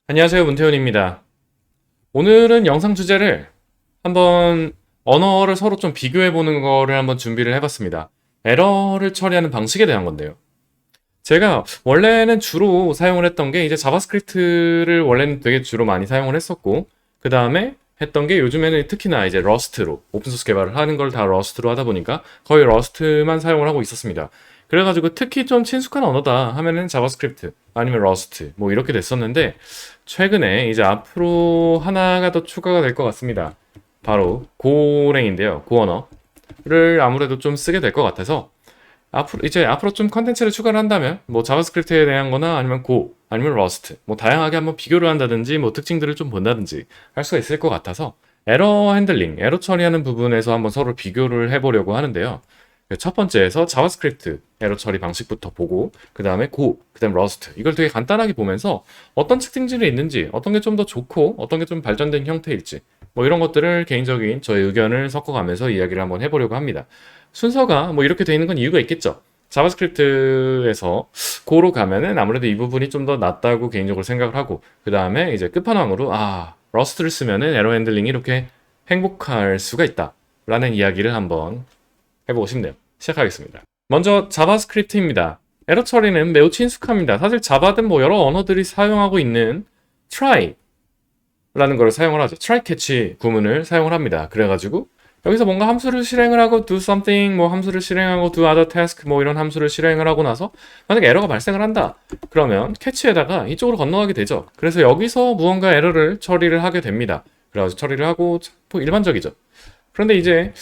안녕하세요, 문태훈입니다. 오늘은 영상 주제를 한번 언어를 서로 좀 비교해보는 거를 한번 준비를 해봤습니다. 에러를 처리하는 방식에 대한 건데요. 제가 원래는 주로 사용을 했던 게 이제 자바스크립트를 원래는 되게 주로 많이 사용을 했었고, 그 다음에 했던 게 요즘에는 특히나 이제 러스트로 오픈소스 개발을 하는 걸 다 러스트로 하다 보니까 거의 러스트만 사용을 하고 있었습니다. 그래가지고 특히 좀 친숙한 언어다 하면은 자바스크립트 아니면 러스트 뭐 이렇게 됐었는데 최근에 이제 앞으로 하나가 더 추가가 될 것 같습니다. 바로 고랭인데요. 고언어를 아무래도 좀 쓰게 될 것 같아서 앞으로 좀 컨텐츠를 추가를 한다면 뭐 자바스크립트에 대한 거나 아니면 아니면 러스트 뭐 다양하게 한번 비교를 한다든지 뭐 특징들을 좀 본다든지 할 수가 있을 것 같아서 에러 핸들링, 에러 처리하는 부분에서 한번 서로 비교를 해보려고 하는데요. 첫 번째에서 자바스크립트 에러 처리 방식부터 보고 그 다음에 그 다음 러스트 이걸 되게 간단하게 보면서 어떤 특징들이 있는지 어떤 게 좀 더 좋고 어떤 게 좀 발전된 형태일지 뭐 이런 것들을 개인적인 저의 의견을 섞어가면서 이야기를 한번 해보려고 합니다. 순서가 뭐 이렇게 돼 있는 건 이유가 있겠죠. 자바스크립트에서 고로 가면은 아무래도 이 부분이 좀 더 낫다고 개인적으로 생각을 하고 그 다음에 이제 끝판왕으로 러스트를 쓰면은 에러 핸들링이 이렇게 행복할 수가 있다 라는 이야기를 한번 해보고 싶네요. 시작하겠습니다. 먼저 자바스크립트입니다. 에러 처리는 매우 친숙합니다. 사실 자바든 뭐 여러 언어들이 사용하고 있는 try라는 걸 사용을 하죠. try catch 구문을 사용을 합니다. 그래가지고 여기서 뭔가 함수를 실행을 하고 do something 뭐 함수를 실행하고 do other task 뭐 이런 함수를 실행을 하고 나서 만약에 에러가 발생을 한다. 그러면 캐치에다가 이쪽으로 건너가게 되죠. 그래서 여기서 무언가 에러를 처리를 하게 됩니다. 그래가지고 처리를 하고 뭐 일반적이죠. 그런데 이제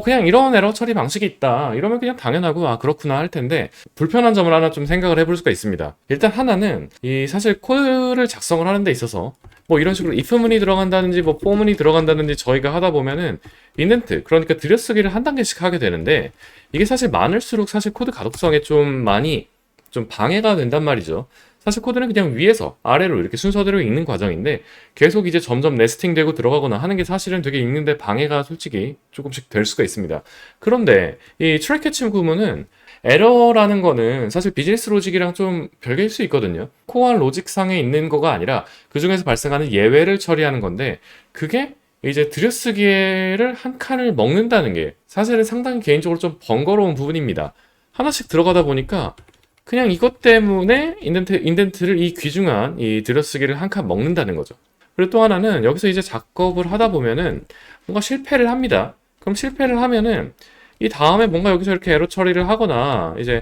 그냥 이런 에러 처리 방식이 있다 이러면 그냥 당연하고 그렇구나 할 텐데 불편한 점을 하나 좀 생각을 해볼 수가 있습니다. 일단 하나는 이 사실 코드를 작성을 하는 데 있어서 뭐 이런 식으로 if문이 들어간다든지 뭐 for문이 들어간다든지 저희가 하다 보면은 인덴트 그러니까 들여쓰기를 한 단계씩 하게 되는데 이게 사실 많을수록 사실 코드 가독성에 좀 많이 좀 방해가 된단 말이죠. 사실 코드는 그냥 위에서 아래로 이렇게 순서대로 읽는 과정인데 계속 이제 점점 네스팅되고 들어가거나 하는 게 사실은 되게 읽는데 방해가 솔직히 조금씩 될 수가 있습니다. 그런데 이 트랙 캐치 구문은 에러라는 거는 사실 비즈니스 로직이랑 좀 별개일 수 있거든요. 코어 로직상에 있는 거가 아니라 그 중에서 발생하는 예외를 처리하는 건데 그게 이제 들여쓰기를 한 칸을 먹는다는 게 사실은 상당히 개인적으로 좀 번거로운 부분입니다. 하나씩 들어가다 보니까 그냥 이것 때문에 인덴트를 이 귀중한 이 들여쓰기를 한 칸 먹는다는 거죠. 그리고 또 하나는 여기서 이제 작업을 하다 보면은 뭔가 실패를 합니다. 그럼 실패를 하면은 이 다음에 뭔가 여기서 이렇게 에러 처리를 하거나 이제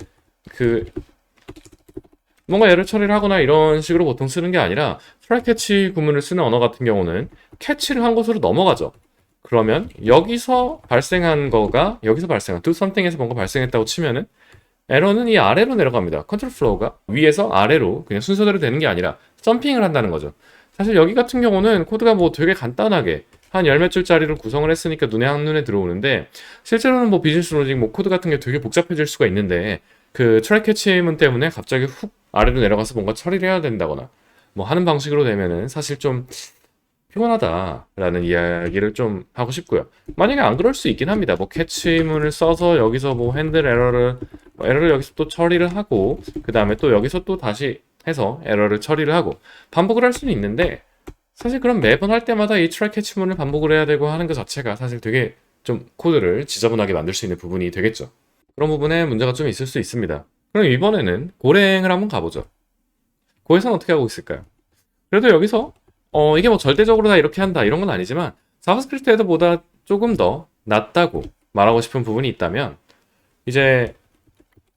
그 뭔가 에러 처리를 하거나 이런 식으로 보통 쓰는 게 아니라 트라이 캐치 구문을 쓰는 언어 같은 경우는 캐치를 한 곳으로 넘어가죠. 그러면 여기서 발생한 do something에서 뭔가 발생했다고 치면은 에러는 이 아래로 내려갑니다. 컨트롤 플로우가 위에서 아래로 그냥 순서대로 되는 게 아니라 점핑을 한다는 거죠. 사실 여기 같은 경우는 코드가 뭐 되게 간단하게 한 열 몇 줄짜리를 구성을 했으니까 눈에 한눈에 들어오는데 실제로는 뭐 비즈니스 로직 뭐 코드 같은 게 되게 복잡해질 수가 있는데 그 트랙 캐치문 때문에 갑자기 훅 아래로 내려가서 뭔가 처리를 해야 된다거나 뭐 하는 방식으로 되면은 사실 좀 피곤하다라는 이야기를 좀 하고 싶고요. 만약에 안 그럴 수 있긴 합니다. 뭐 캐치문을 써서 여기서 뭐 핸들 에러를 여기서 또 처리를 하고 그 다음에 또 여기서 또 다시 해서 에러를 처리를 하고 반복을 할 수는 있는데 사실 그럼 매번 할 때마다 이 트라이 캐치문을 반복을 해야 되고 하는 것 자체가 사실 되게 좀 코드를 지저분하게 만들 수 있는 부분이 되겠죠. 그런 부분에 문제가 좀 있을 수 있습니다. 그럼 이번에는 고랭을 한번 가보죠. 고에서는 어떻게 하고 있을까요? 그래도 여기서 이게 뭐 절대적으로 다 이렇게 한다 이런 건 아니지만 자바스크립트에도 보다 조금 더 낫다고 말하고 싶은 부분이 있다면 이제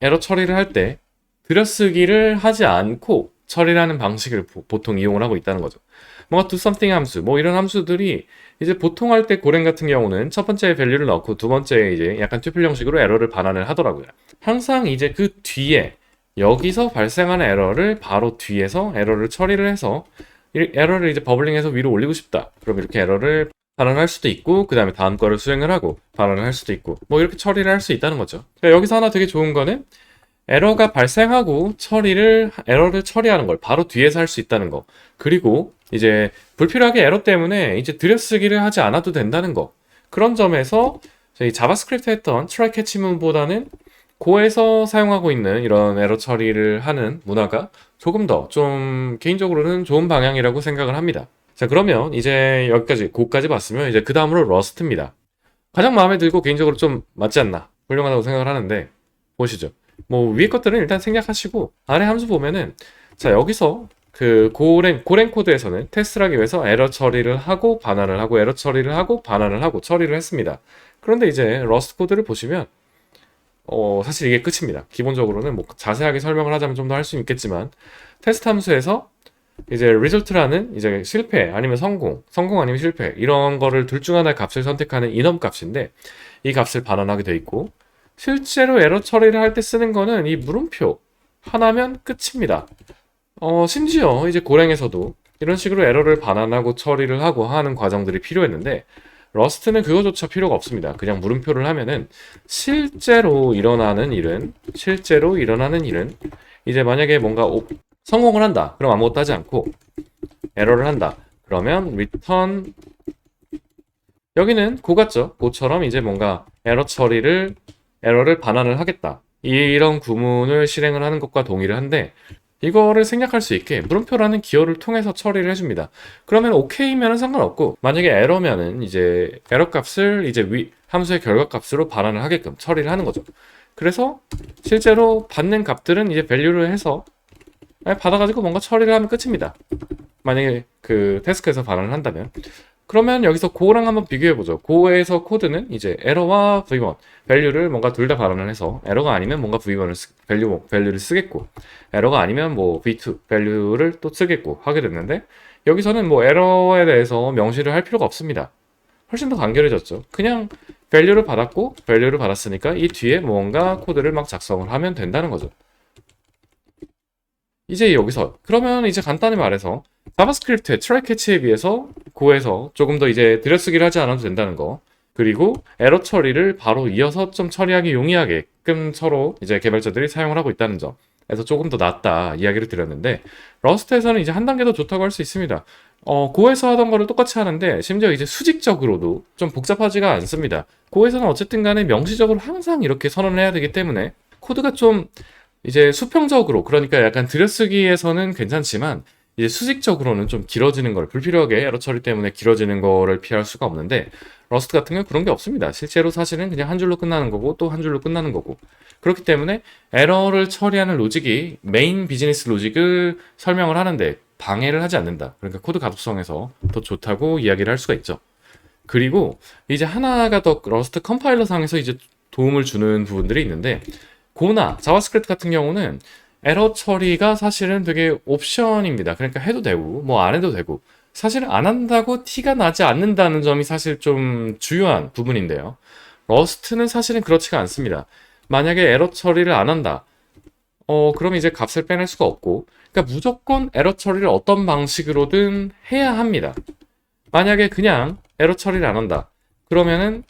에러 처리를 할 때 들여쓰기를 하지 않고 처리를 하는 방식을 보통 이용을 하고 있다는 거죠. 뭔가 do something 함수, 뭐 이런 함수들이 이제 보통 할 때 고랭 같은 경우는 첫 번째 밸류를 넣고 두 번째 이제 약간 튜플 형식으로 에러를 반환을 하더라고요. 항상 이제 그 뒤에 여기서 발생하는 에러를 바로 뒤에서 에러를 처리를 해서 에러를 이제 버블링해서 위로 올리고 싶다. 그럼 이렇게 에러를 반환할 수도 있고 그 다음에 다음 거를 수행을 하고 반환을 할 수도 있고 뭐 이렇게 처리를 할 수 있다는 거죠. 그러니까 여기서 하나 되게 좋은 거는 에러가 발생하고 에러를 처리하는 걸 바로 뒤에서 할 수 있다는 거. 그리고 이제 불필요하게 에러 때문에 이제 들여쓰기를 하지 않아도 된다는 거. 그런 점에서 저희 자바스크립트 했던 트라이 캐치문보다는 고에서 사용하고 있는 이런 에러 처리를 하는 문화가 조금 더 좀 개인적으로는 좋은 방향이라고 생각을 합니다. 자, 그러면 이제 여기까지, 고까지 봤으면 이제 그 다음으로 러스트입니다. 가장 마음에 들고 개인적으로 좀 맞지 않나, 훌륭하다고 생각을 하는데, 보시죠. 뭐 위에 것들은 일단 생략하시고 아래 함수 보면은, 자, 여기서 그 고랭 코드에서는 테스트를 하기 위해서 에러 처리를 하고 반환을 하고 에러 처리를 하고 반환을 하고 처리를 했습니다. 그런데 이제 러스트 코드를 보시면 사실 이게 끝입니다. 기본적으로는 뭐 자세하게 설명을 하자면 좀 더 할 수 있겠지만, 테스트 함수에서 이제 result라는 이제 실패 아니면 성공 아니면 실패, 이런 거를 둘 중 하나의 값을 선택하는 이넘 값인데, 이 값을 반환하게 돼 있고, 실제로 에러 처리를 할 때 쓰는 거는 이 물음표 하나면 끝입니다. 심지어 이제 고랭에서도 이런 식으로 에러를 반환하고 처리를 하고 하는 과정들이 필요했는데, 러스트는 그거조차 필요가 없습니다. 그냥 물음표를 하면은 실제로 일어나는 일은 이제 만약에 뭔가 성공을 한다, 그럼 아무것도 하지 않고 에러를 한다, 그러면 return, 여기는 고 같죠? 고처럼 이제 뭔가 에러를 반환을 하겠다, 이런 구문을 실행을 하는 것과 동일을 한데, 이거를 생략할 수 있게 물음표라는 기호를 통해서 처리를 해줍니다. 그러면 OK면은 상관없고, 만약에 에러면은 이제 에러 값을 이제 함수의 결과 값으로 반환을 하게끔 처리를 하는 거죠. 그래서 실제로 받는 값들은 이제 밸류를 해서 받아가지고 뭔가 처리를 하면 끝입니다. 만약에 그 태스크에서 반환을 한다면. 그러면 여기서 고랑 한번 비교해보죠. 고에서 코드는 이제 에러와 v1, 밸류를 뭔가 둘 다 반환을 해서, 에러가 아니면 뭔가 v1을 밸류를 쓰겠고, 에러가 아니면 뭐 v2, 밸류를 또 쓰겠고 하게 됐는데, 여기서는 뭐 에러에 대해서 명시를 할 필요가 없습니다. 훨씬 더 간결해졌죠. 그냥 밸류를 받았으니까 이 뒤에 뭔가 코드를 막 작성을 하면 된다는 거죠. 이제 여기서 그러면 이제 간단히 말해서 자바스크립트의 트라이 캐치에 비해서 고에서 조금 더 이제 들여쓰기를 하지 않아도 된다는 거, 그리고 에러 처리를 바로 이어서 좀 처리하기 용이하게끔 서로 이제 개발자들이 사용을 하고 있다는 점에서 조금 더 낫다 이야기를 드렸는데, 러스트에서는 이제 한 단계 더 좋다고 할 수 있습니다. 고에서 하던 거를 똑같이 하는데 심지어 이제 수직적으로도 좀 복잡하지가 않습니다. 고에서는 어쨌든 간에 명시적으로 항상 이렇게 선언을 해야 되기 때문에 코드가 좀 이제 수평적으로, 그러니까 약간 들여쓰기에서는 괜찮지만 이제 수직적으로는 좀 길어지는 걸, 불필요하게 에러 처리 때문에 길어지는 거를 피할 수가 없는데, 러스트 같은 경우는 그런 게 없습니다. 실제로 사실은 그냥 한 줄로 끝나는 거고 또 한 줄로 끝나는 거고, 그렇기 때문에 에러를 처리하는 로직이 메인 비즈니스 로직을 설명을 하는데 방해를 하지 않는다. 그러니까 코드 가독성에서 더 좋다고 이야기를 할 수가 있죠. 그리고 이제 하나가 더 러스트 컴파일러 상에서 이제 도움을 주는 부분들이 있는데, 고나 자바스크립트 같은 경우는 에러 처리가 사실은 되게 옵션입니다. 그러니까 해도 되고 뭐 안 해도 되고, 사실은 안 한다고 티가 나지 않는다는 점이 사실 좀 주요한 부분인데요. 러스트는 사실은 그렇지가 않습니다. 만약에 에러 처리를 안 한다, 그럼 이제 값을 빼낼 수가 없고, 그러니까 무조건 에러 처리를 어떤 방식으로든 해야 합니다. 만약에 그냥 에러 처리를 안 한다, 그러면은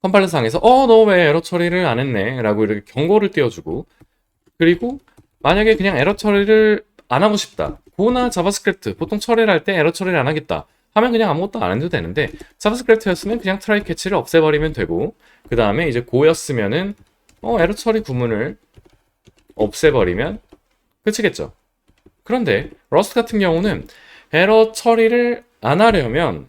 컴파일러상에서 너 왜 에러 처리를 안 했네 라고 이렇게 경고를 띄워주고, 그리고 만약에 그냥 에러 처리를 안 하고 싶다, 고나 자바스크립트 보통 처리를 할 때 에러 처리를 안 하겠다 하면 그냥 아무것도 안 해도 되는데, 자바스크립트였으면 그냥 트라이 캐치를 없애버리면 되고, 그 다음에 이제 고였으면은 에러 처리 구문을 없애버리면 끝이겠죠. 그런데 러스트 같은 경우는 에러 처리를 안 하려면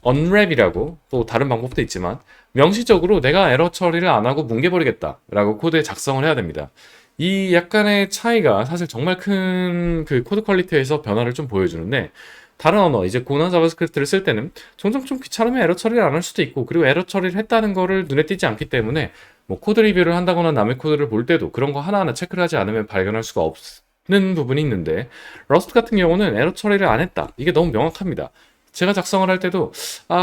unwrap이라고, 또 다른 방법도 있지만 명시적으로 내가 에러 처리를 안 하고 뭉개버리겠다 라고 코드에 작성을 해야 됩니다. 이 약간의 차이가 사실 정말 큰 그 코드 퀄리티에서 변화를 좀 보여주는데, 다른 언어, 이제 고난 자바스크립트를 쓸 때는 종종 좀 귀찮으면 에러 처리를 안 할 수도 있고, 그리고 에러 처리를 했다는 거를 눈에 띄지 않기 때문에 뭐 코드 리뷰를 한다거나 남의 코드를 볼 때도 그런 거 하나하나 체크를 하지 않으면 발견할 수가 없는 부분이 있는데, 러스트 같은 경우는 에러 처리를 안 했다, 이게 너무 명확합니다. 제가 작성을 할 때도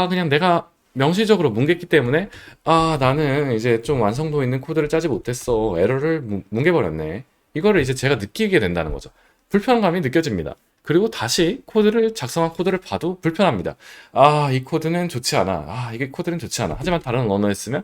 그냥 내가 명시적으로 뭉갰기 때문에 나는 이제 좀 완성도 있는 코드를 짜지 못했어, 에러를 뭉개버렸네, 이거를 이제 제가 느끼게 된다는 거죠. 불편감이 느껴집니다. 그리고 다시 작성한 코드를 봐도 불편합니다. 이 코드는 좋지 않아, 이게 코드는 좋지 않아. 하지만 다른 언어였으면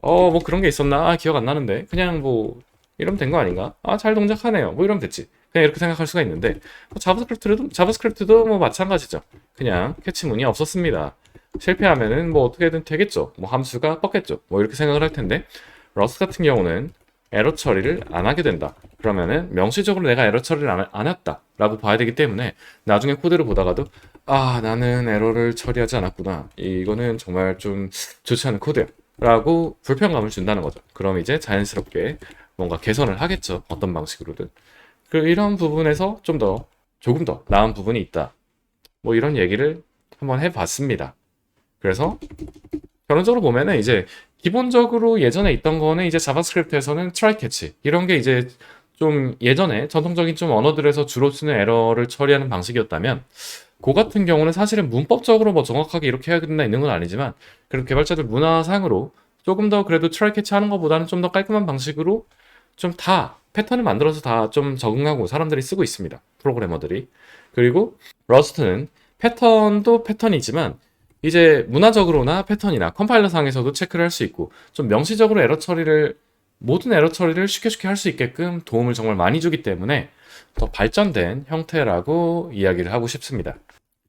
뭐 그런 게 있었나, 기억 안 나는데 그냥 뭐 이러면 된 거 아닌가, 잘 동작하네요, 뭐 이러면 됐지, 그냥 이렇게 생각할 수가 있는데, 자바스크립트도 뭐 마찬가지죠. 그냥 캐치문이 없었습니다. 실패하면은 뭐 어떻게든 되겠죠. 뭐 함수가 뻗겠죠. 뭐 이렇게 생각을 할 텐데, 러스트 같은 경우는 에러 처리를 안 하게 된다. 그러면은 명시적으로 내가 에러 처리를 안 했다 라고 봐야 되기 때문에 나중에 코드를 보다가도 아, 나는 에러를 처리하지 않았구나. 이거는 정말 좀 좋지 않은 코드야 라고 불편감을 준다는 거죠. 그럼 이제 자연스럽게 뭔가 개선을 하겠죠. 어떤 방식으로든. 이런 부분에서 조금 더 나은 부분이 있다. 뭐 이런 얘기를 한번 해봤습니다. 그래서 결론적으로 보면은 이제 기본적으로 예전에 있던 거는 이제 자바스크립트에서는 트라이 캐치 이런 게 이제 좀 예전에 전통적인 좀 언어들에서 주로 쓰는 에러를 처리하는 방식이었다면 그 같은 경우는 사실은 문법적으로 뭐 정확하게 이렇게 해야 된다 있는 건 아니지만 그래도 개발자들 문화상으로 조금 더 그래도 트라이 캐치 하는 것보다는 좀 더 깔끔한 방식으로 좀 다 패턴을 만들어서 다 좀 적응하고 사람들이 쓰고 있습니다. 프로그래머들이. 그리고 러스트는 패턴도 패턴이지만 이제 문화적으로나 패턴이나 컴파일러 상에서도 체크를 할 수 있고 좀 명시적으로 모든 에러 처리를 쉽게 할 수 있게끔 도움을 정말 많이 주기 때문에 더 발전된 형태라고 이야기를 하고 싶습니다.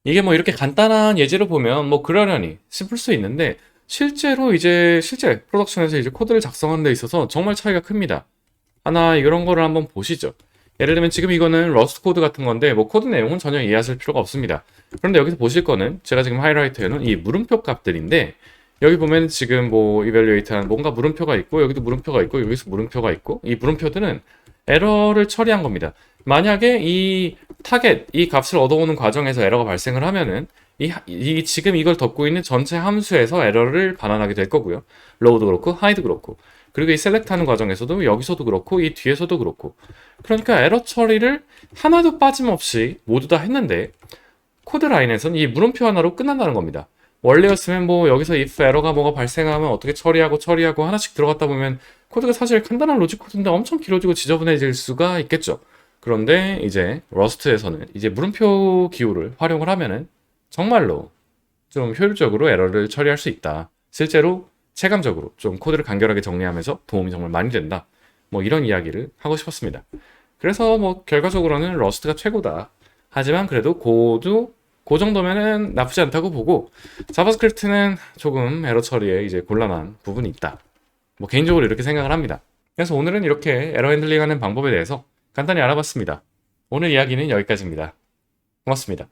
이게 뭐 이렇게 간단한 예제로 보면 뭐 그러려니 싶을 수 있는데 실제 프로덕션에서 이제 코드를 작성하는 데 있어서 정말 차이가 큽니다. 하나 이런 거를 한번 보시죠. 예를 들면 지금 이거는 러스트 코드 같은 건데 뭐 코드 내용은 전혀 이해하실 필요가 없습니다. 그런데 여기서 보실 거는 제가 지금 하이라이트 해놓은 이 물음표 값들인데 여기 보면 지금 뭐 이벨리에이트한 뭔가 물음표가 있고 여기도 물음표가 있고 여기서 물음표가 있고 이 물음표들은 에러를 처리한 겁니다. 만약에 이 타겟, 이 값을 얻어오는 과정에서 에러가 발생을 하면은 지금 이걸 덮고 있는 전체 함수에서 에러를 반환하게 될 거고요. 로우도 그렇고 하이도 그렇고 그리고 이 셀렉트 하는 과정에서도 여기서도 그렇고 이 뒤에서도 그렇고 그러니까 에러 처리를 하나도 빠짐없이 모두 다 했는데 코드 라인에서는 이 물음표 하나로 끝난다는 겁니다. 원래였으면 뭐 여기서 if 에러가 뭐가 발생하면 어떻게 처리하고 하나씩 들어갔다 보면 코드가 사실 간단한 로직 코드인데 엄청 길어지고 지저분해질 수가 있겠죠. 그런데 이제 러스트에서는 이제 물음표 기호를 활용을 하면은 정말로 좀 효율적으로 에러를 처리할 수 있다. 실제로 체감적으로 좀 코드를 간결하게 정리하면서 도움이 정말 많이 된다. 뭐 이런 이야기를 하고 싶었습니다. 그래서 뭐 결과적으로는 러스트가 최고다. 하지만 그래도 그 정도면은 나쁘지 않다고 보고 자바스크립트는 조금 에러 처리에 이제 곤란한 부분이 있다. 뭐 개인적으로 이렇게 생각을 합니다. 그래서 오늘은 이렇게 에러 핸들링하는 방법에 대해서 간단히 알아봤습니다. 오늘 이야기는 여기까지입니다. 고맙습니다.